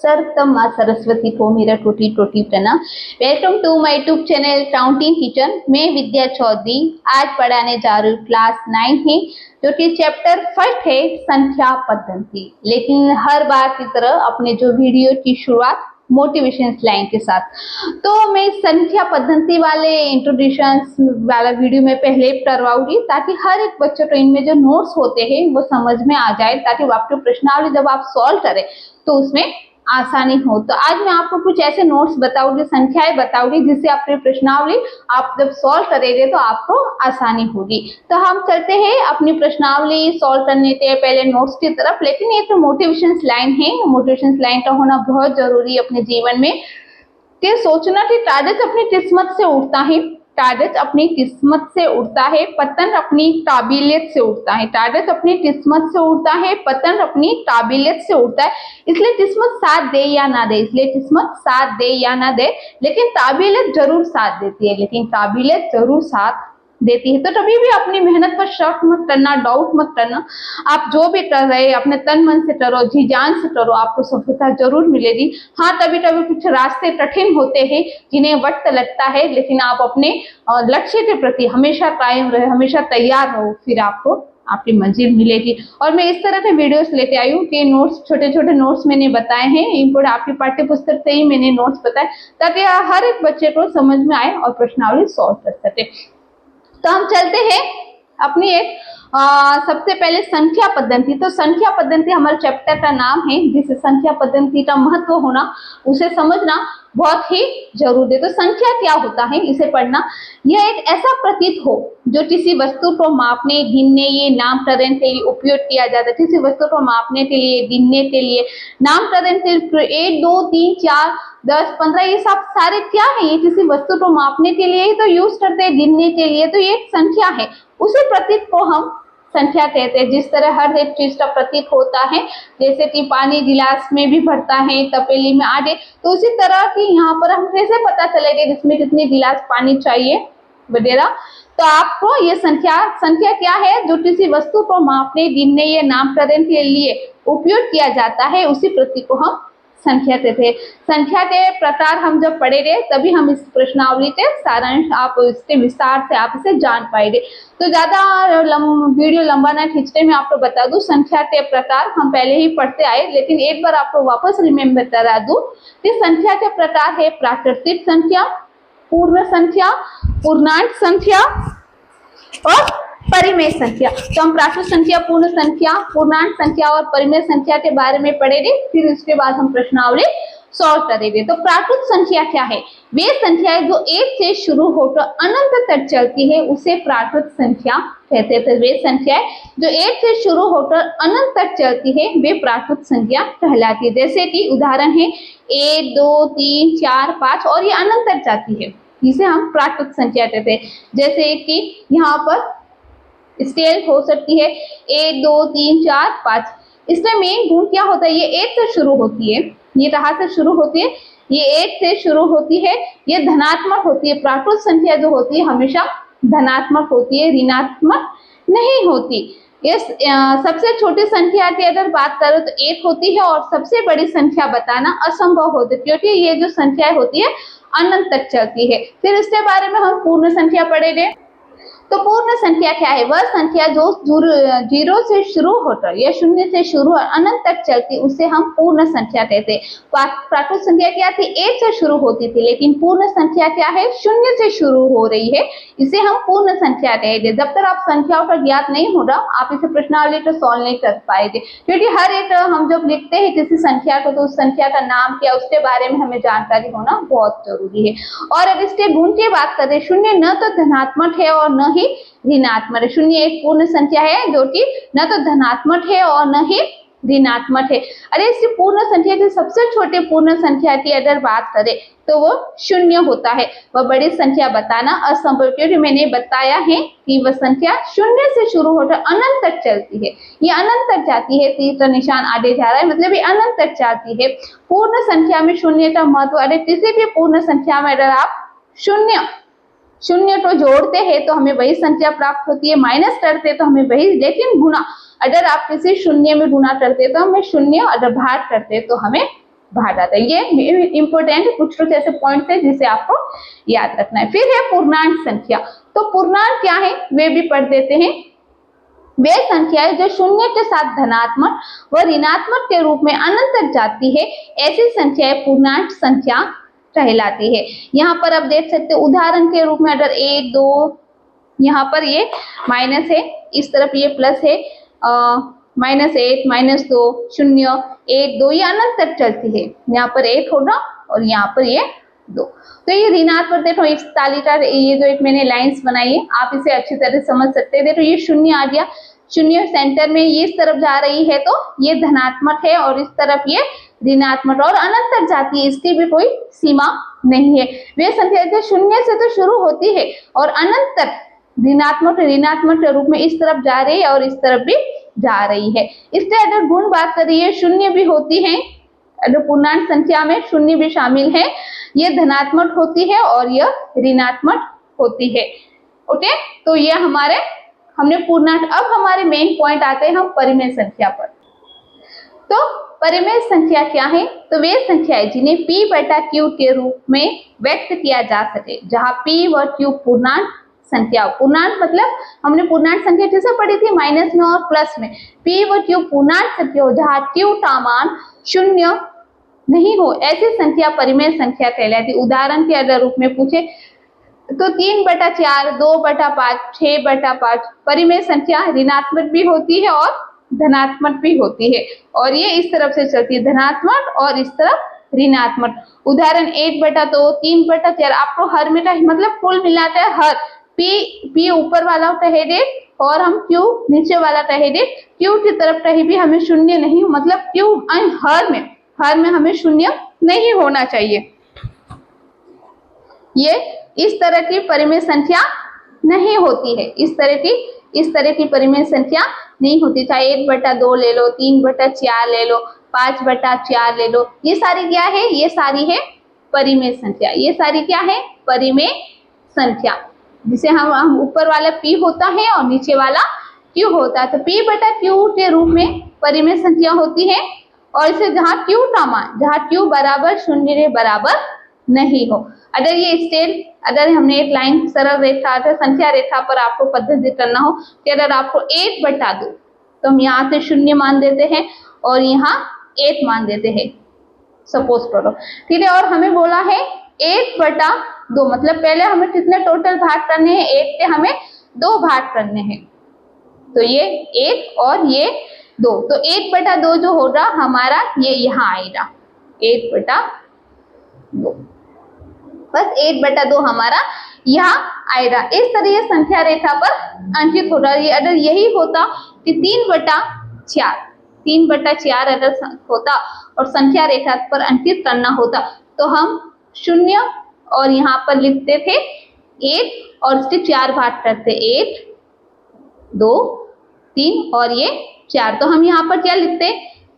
सर्वप्रथम माँ सरस्वती को मेरा टोटी टोटी प्रणाम। Welcome to my YouTube channel counting teacher. मैं विद्या चौधरी आज पढ़ाने जा रही हूँ क्लास 9 है, जो कि चैप्टर फर्स्ट है संख्या पद्धति। लेकिन हर बार की तरह अपने जो वीडियो की शुरुआत मोटिवेशन लाइन के साथ, तो मैं संख्या पद्धति वाले इंट्रोडक्शन वाला वीडियो में पहले करवाऊंगी, ताकि हर एक बच्चे को इनमें जो नोट्स होते हैं वो समझ में आ जाए, ताकि वो आपके प्रश्नावली जब आप सॉल्व करें तो उसमें आसानी हो। तो आज मैं आपको कुछ ऐसे नोट्स बताऊंगी, संख्याएं बताऊंगी, जिससे आपके प्रश्नावली आप जब सॉल्व करेंगे तो आपको आसानी होगी। तो हम चलते हैं अपनी प्रश्नावली सॉल्व करने के पहले नोट्स की तरफ। लेकिन ये तो मोटिवेशन लाइन है, मोटिवेशन लाइन का होना बहुत जरूरी है अपने जीवन में। कि सोचना कि कागज अपनी किस्मत से उठता है, कागज अपनी किस्मत से उठता है, पतन अपनी काबिलियत से उठता है। कागज अपनी किस्मत से उठता है, पतन अपनी काबिलियत से उठता है। इसलिए किस्मत साथ दे या ना दे, इसलिए किस्मत साथ दे या ना दे, लेकिन काबिलियत जरूर साथ देती है, लेकिन काबिलियत जरूर साथ देती है। तो कभी भी अपनी मेहनत पर शक मत करना, डाउट मत करना। आप जो भी कर रहे हैं अपने तन मन से करो, जी जान से करो, आपको सफलता जरूर मिलेगी। हाँ, कभी कभी कुछ रास्ते कठिन होते हैं जिन्हें वक्त लगता है, लेकिन आप अपने लक्ष्य के प्रति हमेशा कायम रहे, हमेशा तैयार रहो, फिर आपको आपकी मंजिल मिलेगी। और मैं इस तरह के वीडियोस लेके आई हूँ कि नोट्स, छोटे छोटे नोट्स मैंने बताए हैं, इनको आपकी पाठ्य पुस्तक से ही मैंने नोट्स बताए, ताकि हर एक बच्चे को समझ में आए और प्रश्नावली सॉल्व कर सके। तो हम चलते हैं अपनी एक सबसे पहले संख्या पद्धति। तो संख्या पद्धति हमारे चैप्टर का नाम है, जिस संख्या पद्धति का महत्व होना, उसे समझना बहुत ही जरूरी है। तो संख्या क्या होता है, इसे पढ़ना। यह एक ऐसा प्रतीक हो जो किसी वस्तु को मापने, गिनने, ये नामकरण के लिए उपयोग किया जाता है। किसी वस्तु को मापने के लिए, गिनने के लिए, नामकरण के लिए 1 2 3 4 10 15 ये सब सारे क्या है, ये किसी वस्तु को मापने के लिए ही तो यूज करते हैं, गिनने के लिए। तो ये एक संख्या है, उसी प्रतीक को हम संख्या कहते हैं। जिस तरह हर एक चीज का प्रतीक होता है, जैसे कि पानी गिलास में भी भरता है, तपेली में आटे, तो उसी तरह की यहाँ पर हम कैसे पता चलेगा जिसमें कितने गिलास पानी चाहिए वगैरह। तो आपको ये संख्या क्या है, जो किसी वस्तु को मापने, गिनने या नामकरण के लिए उपयोग किया जाता है, उसी प्रतीक को हम संख्या कहते हैं। संख्या के प्रकार हम जब पढ़ेंगे तभी हम इस प्रश्नावली के सारांश, आप इसके विस्तार से आप इसे जान पाएंगे। तो ज्यादा वीडियो लंबा ना खींचते मैं आपको बता दूं, संख्या के प्रकार हम पहले ही पढ़ते आए, लेकिन एक बार आपको वापस रिमेम्बर करा दूं कि संख्या के प्रकार है प्राकृतिक संख्या, पूर्ण संख्या, पूर्णांक संख्या और परिमेय संख्या। तो हम प्राकृत संख्या, पूर्ण संख्या, पूर्णांक संख्या और परिमेय संख्या के बारे में पढ़ेंगे, फिर उसके बाद हम प्रश्नावली सॉल्व करेंगे। तो प्राकृत संख्या क्या है, वे संख्याएं जो 1 से शुरू होकर अनंत तक चलती है, उसे प्राकृत संख्या कहते हैं। तो वे संख्याएं जो 1 से शुरू होकर अनंत तक चलती है, वे प्राकृत संख्या कहलाती है। जैसे कि उदाहरण है 1 2 3 4 5, और ये अनंत तक जाती है, जिसे हम प्राकृत संख्या कहते हैं। जैसे कि यहाँ पर स्केल हो सकती है 1 2 3 4 5। इसमें मेन गुण क्या होता है, ये 1 से शुरू होती है, ये कहाँ से शुरू होती है, ये 1 से शुरू होती है, ये धनात्मक होती है। प्राकृत संख्या जो होती है हमेशा धनात्मक होती है, ऋणात्मक नहीं होती। इस सबसे छोटी संख्या की अगर बात करें तो 1 होती है, और सबसे बड़ी संख्या बताना असंभव होती है, क्योंकि ये जो संख्या होती है अनंत तक चलती है। फिर इसके बारे में हम पूर्ण संख्या पढ़ेंगे। तो पूर्ण संख्या क्या है, वह संख्या जो 0 से शुरू होकर या 0 से शुरू अनंत तक चलती, उसे हम पूर्ण संख्या कहते हैं। प्राकृत संख्या क्या थी, 1 से शुरू होती थी, लेकिन पूर्ण संख्या क्या है, 0 से शुरू हो रही है, इसे हम पूर्ण संख्या कहेंगे। जब तक आप संख्याओं का ज्ञात नहीं होगा, आप इसे प्रश्नावली को सॉल्व नहीं कर पाएंगे, क्योंकि हर एक हम जब लिखते हैं किसी संख्या को, तो उस संख्या का नाम क्या, उसके बारे में हमें जानकारी होना बहुत जरूरी है। और अब इसके गुण की बात करें, 0 न तो धनात्मक है और न ही ऋणात्मक है। 0 एक पूर्ण संख्या है जो कि न तो धनात्मक है और न ही ऋणात्मक है। अरे इसकी पूर्ण संख्या की सबसे छोटे पूर्ण संख्या की अगर बात करें तो वो 0 होता है। वह बड़ी संख्या बताना असंभव, क्योंकि मैंने बताया है कि वह संख्या 0 से शुरू होकर अनंत तक चलती है, ये अनंत तक जाती है। तीसरा निशान आगे जा रहा है, मतलब ये अनंत तक जाती है। पूर्ण संख्या में 0 का महत्व, अरे किसी भी पूर्ण संख्या में अगर आप 0 को जोड़ते हैं तो हमें वही संख्या प्राप्त होती है, माइनस करते तो हमें वही, लेकिन गुणा, अगर आप किसी 0 में गुणा करते तो हमें 0, अगर भाग करते तो हमें बाहर जाता है। ये इंपॉर्टेंट कुछ ऐसे पॉइंट्स है जिसे आपको याद रखना है। फिर है पूर्णांक संख्या। तो पूर्णांक क्या है वे भी पढ़ देते हैं। वे संख्याएं जो शून्य के साथ धनात्मक व ऋणात्मक के रूप में अनंत तक जाती है, ऐसी संख्याएं पूर्णांक संख्या कहलाती है। यहाँ पर आप देख सकते हैं उदाहरण के रूप में अगर 1 2, यहाँ पर ये माइनस है, इस तरफ ये प्लस है, -1 -2 0 1 2 ये अनंत तक चलती है। यहाँ पर 1 होगा और यहाँ पर ये 2। तो ये ऋणात्मक देखो इस तालिका ये जो एक मैंने लाइंस बनाई है आप इसे अच्छी तरह समझ सकते हैं। देखो ये शून्य आ गया, शून्य सेंटर में ये इस तरफ जा रही है तो ये धनात्मक है और इस तरफ ये ऋणात्मक और अनंत तक जाती है, इसकी भी कोई सीमा नहीं है। वे संख्या जो शून्य से तो शुरू होती है और अनंत तक ऋणात्मक के रूप में इस तरफ जा रही है और इस तरफ भी जा रही है। इससे अगर गुण बात करिए शून्य भी होती है, अगर पूर्णांक संख्या में शून्य भी शामिल है, ये धनात्मक होती है और यह ऋणात्मक होती है। ओके, तो ये हमारे हमने पूर्णांक। अब हमारे मेन पॉइंट आते हैं हम परिमेय संख्या पर। तो परिमेय संख्या क्या है? तो वे संख्याएं जिन्हें p/q के रूप में व्यक्त किया जा सके, जहां p व q पूर्णांक संख्या, पूर्णांक मतलब हमने पूर्णांक संख्या किसे पढ़ी थी? माइनस में और प्लस में। p व q पूर्णांक संख्या हो जहां q का मान शून्य नहीं हो, ऐसी संख्या परिमेय संख्या कहलाती। उदाहरण के अगर रूप में पूछे तो 3/4, 2/5, 6/5 परिमेय संख्या ऋणात्मक भी होती है और धनात्मक भी होती है और ये इस तरफ से चलती है, धनात्मक और इस तरफ ऋणात्मक। उदाहरण 1/2, 3/4 आपको हर में मतलब कुल मिलाता है हर। p ऊपर वाला कहे दे और हम q नीचे वाला कहे दे, q की तरफ कहीं भी हमें शून्य नहीं, मतलब q हर में हमें शून्य नहीं होना चाहिए। ये इस तरह की परिमेय संख्या नहीं होती है, इस तरह की परिमेय संख्या नहीं होती। चाहे 1/2 ले लो, 3/4 ले लो, 5/4 ले लो, ये सारी क्या है? ये सारी है परिमेय संख्या। ये सारी क्या है? परिमेय संख्या, जिसे हम ऊपर वाला p होता है और नीचे वाला q होता है। तो p/q के रूप में परिमेय संख्या होती है और इसे जहां q का मान, जहां q बराबर शून्य के बराबर नहीं हो। अगर हमने एक लाइन सरल रेखा संख्या रेखा पर आपको पद्धति करना हो कि अगर आपको 1/2 तो हम यहाँ से शून्य मान देते हैं और यहाँ 1 मान देते हैं, सपोज करो, ठीक है। और हमें बोला है 1/2, मतलब पहले हमें कितने टोटल भाग करने हैं? 1 के हमें 2 भाग करने हैं, तो ये 1 और ये 2, तो 1/2 जो होगा हमारा ये यहाँ आएगा 1/2, बस 1/2 हमारा यहाँ आएगा। इस तरह ये संख्या रेखा पर अंकित होगा। ये अगर यही होता कि 3/4 अगर होता और संख्या रेखा पर अंकित करना होता तो हम शून्य और यहाँ पर लिखते थे 1 और इसके 4 भाग करते, 1 2 3 और ये 4। तो हम यहाँ पर क्या लिखते?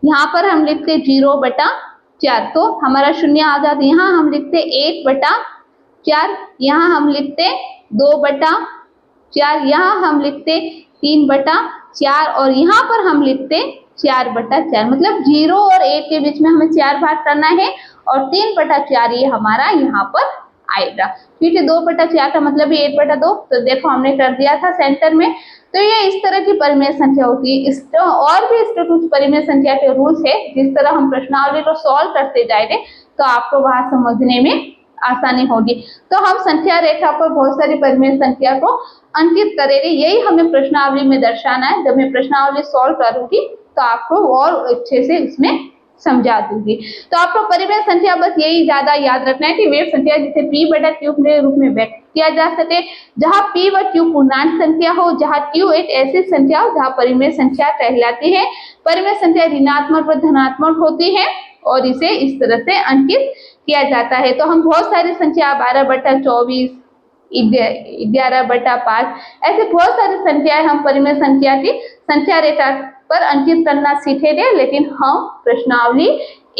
यहाँ पर हम लिखते 0/4, तो हमारा शून्य आ जाता। यहाँ हम लिखते 1/4, यहाँ हम लिखते 2/4, यहाँ हम लिखते 3/4 और यहाँ पर हम लिखते 4/4। मतलब 0 और 1 के बीच में हमें 4 भाग करना है और 3/4 ये हमारा यहाँ पर आएगा, ठीक है। 2/4 का मतलब 1/2, तो देखो हमने कर दिया था सेंटर में। तो ये इस तरह की परिमेय संख्या होती है। और भी इसके कुछ परिमेय संख्या के रूल्स है, जिस तरह हम प्रश्नावली को सॉल्व करते जाएंगे तो आपको वहां समझने में आसानी होगी। तो हम संख्या रेखा पर बहुत सारी परिमेय संख्या को अंकित करेंगे, यही हमें प्रश्नावली में दर्शाना है। जब मैं प्रश्नावली सॉल्व करूंगी तो आपको और अच्छे से इसमें समझा दूंगी। तो आपको परिमेय संख्या बस यही ज्यादा याद रखना है कि वे संख्या जिसे p/q के रूप में व्यक्त किया जा सके, जहां p व q पूर्णांक संख्या हो, जहां q एक ऐसी संख्या हो जहां परिमेय संख्या कहलाती है। परिमेय संख्या ऋणात्मक व धनात्मक होती है और इसे इस तरह से अंकित किया जाता है। तो हम बहुत सारी संख्या 12/24, 11/5 ऐसे बहुत सारी संख्याएं हम परिमेय संख्या की संख्या रेखा पर अंकित करना सीखेंगे, लेकिन हम प्रश्नावली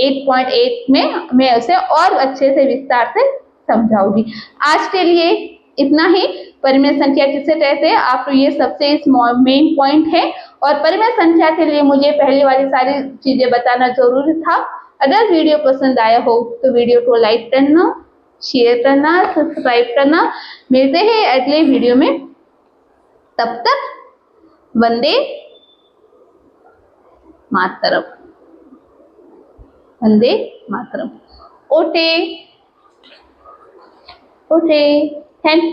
8.8 में मैं उसे और अच्छे से विस्तार से समझाऊंगी। आज के लिए इतना ही। परिमेय संख्या किसे कहते हैं आपको ये सबसे इस मेन पॉइंट है, और परिमेय संख्या के लिए मुझे पहले वाली सारी चीजें बताना जरूरी था। अगर वीडियो पसंद आया हो तो वीडियो को लाइक करना, शेयर करना, सब्सक्राइब करना। मिलते हैं अगले वीडियो में, तब तक Vande Mataram. Vande Mataram. Okay okay, thank you.